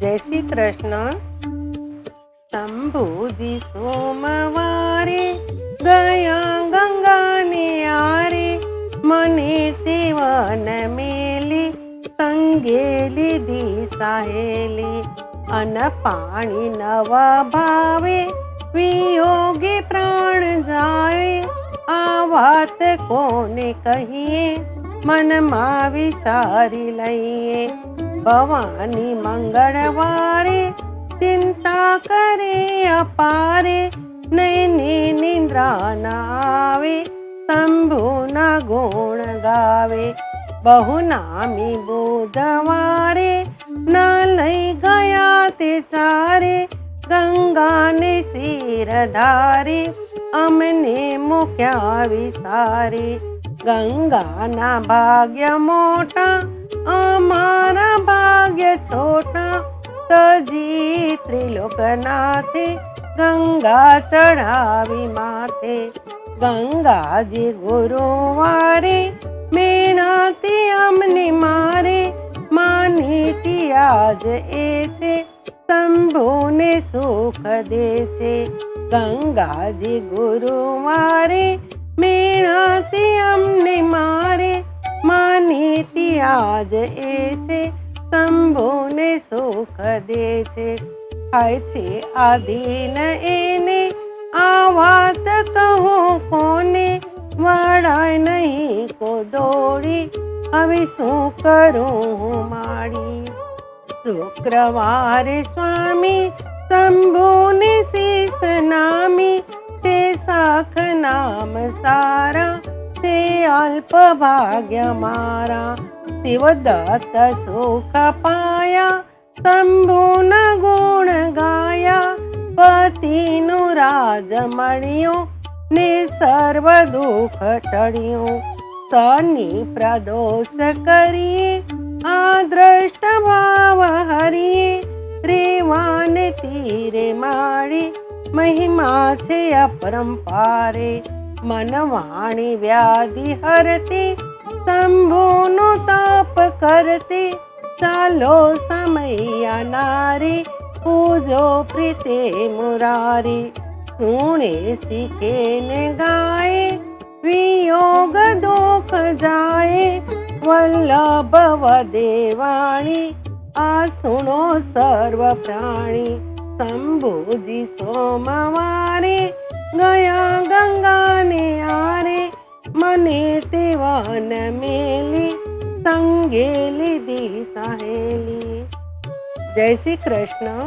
जय श्री कृष्ण। शंभुजी सोमवारे गया गंगा ने आरे, मने तेवन मेली संगे लीधी सहेली। अन पाणी नवा भावे वियोगी प्राण जाए, आ वात कोने कहिए मन मा विचारी लईए। भवानी मंगलवारे चिंता करे अपारे, नैनी निंद्रा न आवे शंभुना गुण गावे। बहुनामी बुधवारे न लई गया ते चारे, गंगा ने सिर धारे अमने मुक्या विसारे। गंगा ना भाग्य मोटा अमारा भाग्य छोटा, तजी त्रिलोकनाथे गंगा चढ़ावी माथे। गंगाजी गुरुवारे मेणाती अमने मारे, मानीती आज एछे शंभुने सुख देछे। गंगाजी गुरुवारे मेणाती अमने मारे, मानीती आज एछे शंभुने सुख देछे। खाय छे आधीन एने आ वात कहूं कोने, वळाय नहीं को दौड़ी हवे शू करूं माड़ी। शुक्रवारे स्वामी शंभुने शीस नामी, ते साख नाम सारा ते अल्प भाग्य मारा। शिवदत्त सुख पाया शंभुन गुण गाया, पतिनु राज मळ्यो ने सर्व दुख टळ्यो। शनि प्रदोष करिए आ दृष्ट भाव हरिए, रेवान तीरे माड़ी महिमा छे अपरंपारे। मनवाणी व्याधि हरती शंभुनु ताप करती, चालो समैया नारी पूजो प्रीते मुरारी। सुने सीखे ने गाए वियोग दुख जाए, वल्लभ देवाणी आ सुनो सर्व प्राणी। शंभुजी सोमवारे गया गंगा ने आरे, मने तेवन मेली संगे लीधी सहेली। जय श्री कृष्ण।